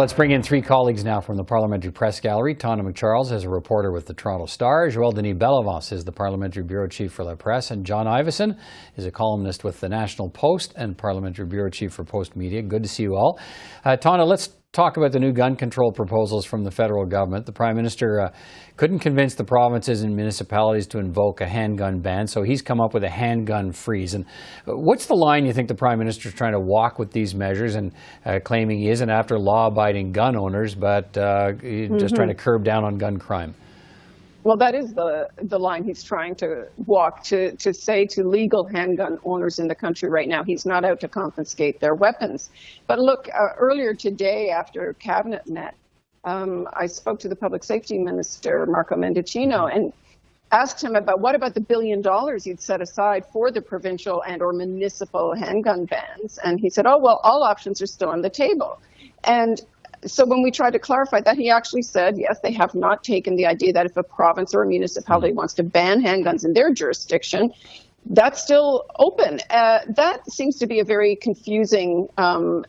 Let's bring in three colleagues now from the Parliamentary Press Gallery. Tonda MacCharles is a reporter with the Toronto Star. Joël-Denis Bellavance is the Parliamentary Bureau Chief for La Presse. And John Ivison is a columnist with the National Post and Parliamentary Bureau Chief for Post Media. Good to see you all. Tonda, let's talk about the new gun control proposals from the federal government. The Prime Minister couldn't convince the provinces and municipalities to invoke a handgun ban, so he's come up with a handgun freeze. And what's the line you think the Prime Minister is trying to walk with these measures, and claiming he isn't after law-abiding gun owners, but just trying to curb down on gun crime? Well, that is the line he's trying to walk, to say to legal handgun owners in the country right now, he's not out to confiscate their weapons. But look, earlier today after Cabinet met, I spoke to the Public Safety Minister, Marco Mendicino, and asked him about what about the $1 billion you'd set aside for the provincial and or municipal handgun bans. And he said, oh, well, all options are still on the table. And so when we tried to clarify that, he actually said, yes, they have not taken the idea that if a province or a municipality wants to ban handguns in their jurisdiction, that's still open. That seems to be a very confusing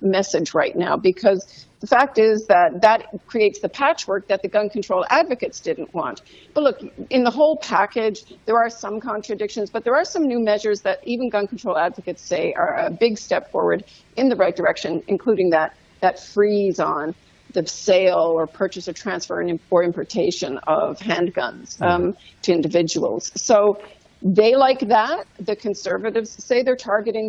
message right now, because the fact is that creates the patchwork that the gun control advocates didn't want. But look, in the whole package, there are some contradictions, but there are some new measures that even gun control advocates say are a big step forward in the right direction, including that freeze on the sale or purchase or transfer or importation of handguns to individuals. So they like that. The Conservatives say they're targeting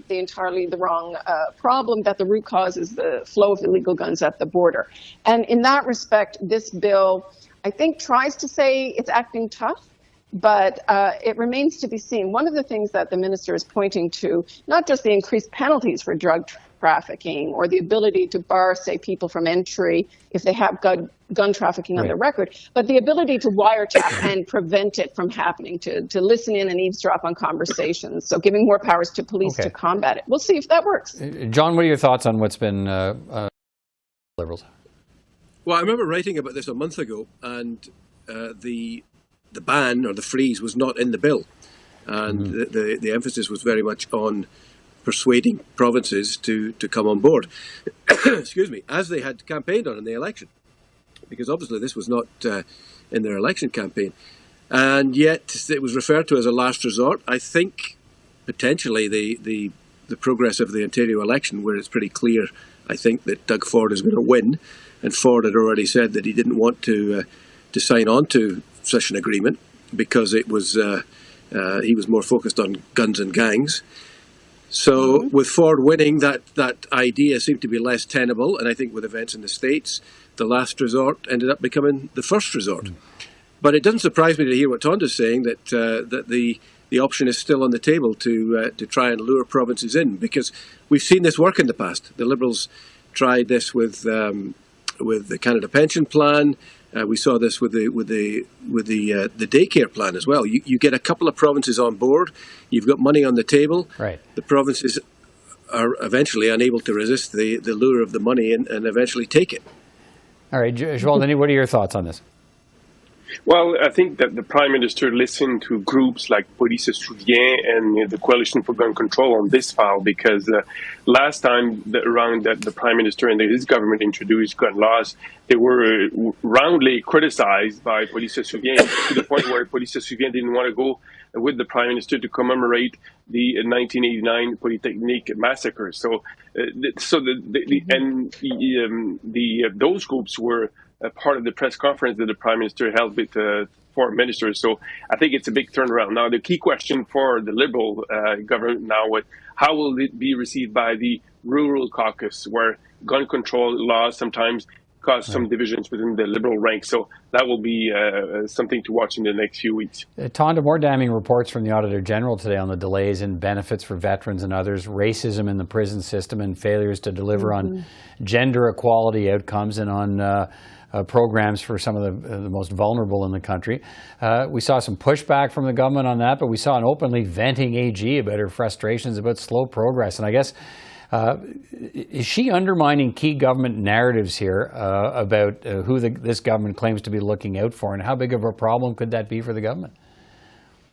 entirely the wrong problem, that the root cause is the flow of illegal guns at the border. And in that respect, this bill, I think, tries to say it's acting tough, but it remains to be seen. One of the things that the minister is pointing to, not just the increased penalties for drug trafficking or the ability to bar, say, people from entry if they have gun trafficking on their record, but the ability to wiretap and prevent it from happening, to listen in and eavesdrop on conversations. So giving more powers to police to combat it. We'll see if that works. John, what are your thoughts on what's been Liberals? Well, I remember writing about this a month ago, and the ban or the freeze was not in the bill. And the emphasis was very much on persuading provinces to come on board, excuse me, as they had campaigned on in the election, because obviously this was not in their election campaign. And yet it was referred to as a last resort. I think potentially the progress of the Ontario election, where it's pretty clear, I think, that Doug Ford is going to win, and Ford had already said that he didn't want to sign on to such an agreement because it was he was more focused on guns and gangs. So with Ford winning, that idea seemed to be less tenable, and I think with events in the States, the last resort ended up becoming the first resort. But it doesn't surprise me to hear what Tonda's saying, that the option is still on the table to try and lure provinces in, because we've seen this work in the past. The Liberals tried this with the Canada Pension Plan. We saw this with the daycare plan as well. You get a couple of provinces on board, you've got money on the table. Right. The provinces are eventually unable to resist the lure of the money and eventually take it. All right, Joël-Denis, what are your thoughts on this? Well, I think that the Prime Minister listened to groups like Police Souvien and the Coalition for Gun Control on this file, because last time the Prime Minister and his government introduced gun laws, they were roundly criticized by Police Souvien, to the point where Police Souvien didn't want to go with the Prime Minister to commemorate the 1989 Polytechnique massacre. So those groups were a part of the press conference that the Prime Minister held with foreign ministers. So I think it's a big turnaround. Now, the key question for the Liberal government now was, how will it be received by the rural caucus, where gun control laws sometimes cause some divisions within the Liberal ranks? So that will be something to watch in the next few weeks. Tonda, more damning reports from the Auditor General today on the delays in benefits for veterans and others, racism in the prison system, and failures to deliver on gender equality outcomes and on programs for some of the most vulnerable in the country. We saw some pushback from the government on that, but we saw an openly venting AG about her frustrations about slow progress. And I guess, is she undermining key government narratives here about who this government claims to be looking out for, and how big of a problem could that be for the government?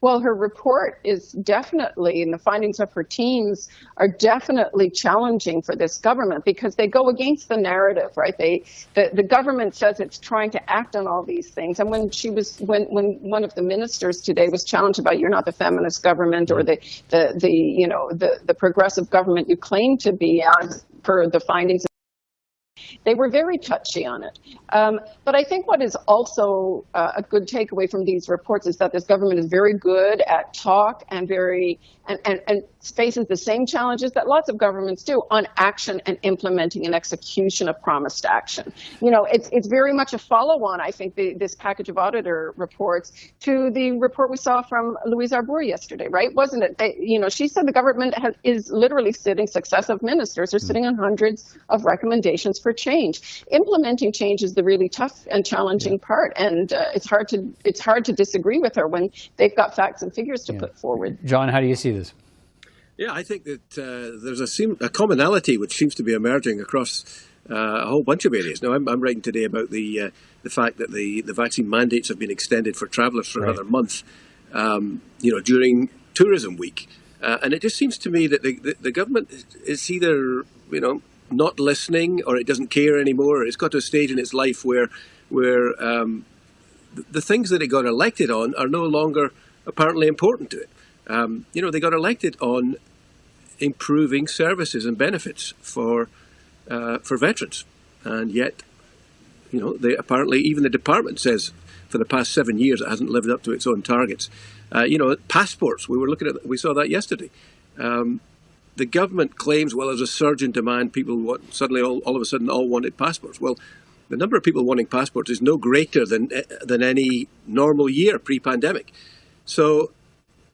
Well, her report is definitely, and the findings of her teams are definitely challenging for this government because they go against the narrative, right? The government says it's trying to act on all these things. And when one of the ministers today was challenged about, you're not the feminist government or the progressive government you claim to be for the findings. They were very touchy on it. But I think what is also a good takeaway from these reports is that this government is very good at talk and faces the same challenges that lots of governments do on action and implementing and execution of promised action. It's very much a follow-on, I think, this package of auditor reports to the report we saw from Louise Arbour yesterday, right? Wasn't it? She said the government is literally successive ministers are sitting on hundreds of recommendations for change. Implementing change is the really tough and challenging part, and it's hard to disagree with her when they've got facts and figures to put forward. John, how do you see this? Yeah, I think that there's a commonality which seems to be emerging across a whole bunch of areas. Now, I'm writing today about the fact that the vaccine mandates have been extended for travellers for another month, during tourism week. And it just seems to me that the government is either, not listening or it doesn't care anymore. It's got to a stage in its life where the things that it got elected on are no longer apparently important to it. They got elected on improving services and benefits for veterans, and yet, they apparently, even the department says for the past 7 years it hasn't lived up to its own targets. Passports. We saw that yesterday. The government claims, well, there's a surge in demand. People suddenly all of a sudden all wanted passports. Well, the number of people wanting passports is no greater than any normal year pre-pandemic. So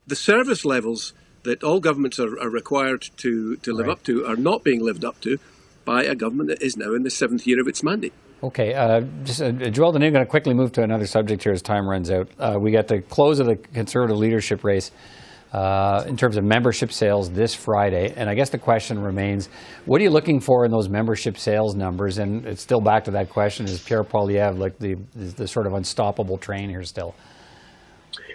the service levels that all governments are required to live up to are not being lived up to by a government that is now in the 7th year of its mandate. Okay, Joël-Denis, I'm going to quickly move to another subject here as time runs out. We got the close of the Conservative leadership race in terms of membership sales this Friday, and I guess the question remains, what are you looking for in those membership sales numbers? And it's still back to that question, is Pierre Poilievre like the sort of unstoppable train here still?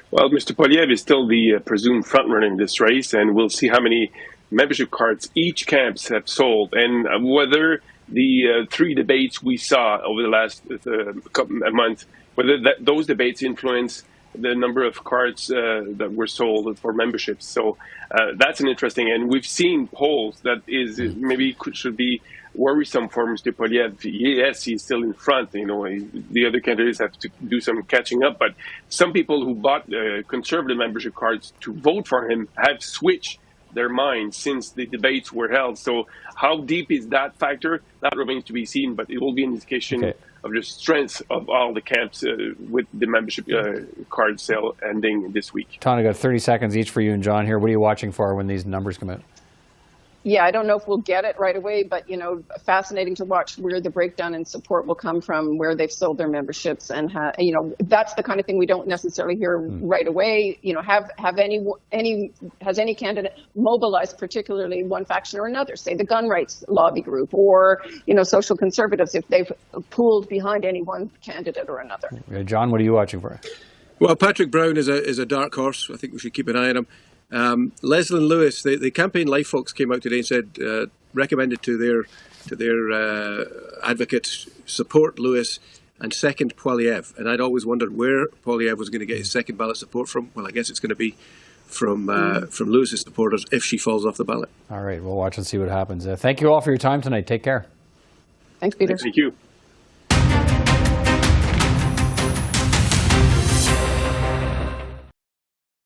Well, Mr. Poilievre is still the presumed frontrunner in this race, and we'll see how many membership cards each camps have sold, and whether the 3 debates we saw over the last month, whether those debates influence the number of cards that were sold for memberships. So that's an interesting, and we've seen polls that should be worrisome for Mr. Poilievre. Yes, he's still in front. The other candidates have to do some catching up, but some people who bought Conservative membership cards to vote for him have switched their minds since the debates were held. So how deep is that factor? That remains to be seen, but it will be an indication of the strength of all the camps with the membership card sale ending this week. Tonda, got 30 seconds each for you and John here. What are you watching for when these numbers come out? Yeah, I don't know if we'll get it right away, but, fascinating to watch where the breakdown in support will come from, where they've sold their memberships. And, that's the kind of thing we don't necessarily hear right away. Has any candidate mobilized particularly one faction or another, say the gun rights lobby group or, social conservatives, if they've pooled behind any one candidate or another? John, what are you watching for? Well, Patrick Brown is a dark horse. I think we should keep an eye on him. Leslyn Lewis, the Campaign Life folks came out today and said, recommended to their advocates, support Lewis and second Poilievre. And I'd always wondered where Poilievre was going to get his second ballot support from. Well, I guess it's going to be from Lewis's supporters if she falls off the ballot. All right, we'll watch and see what happens. Thank you all for your time tonight. Take care. Thanks, Peter. Thank you.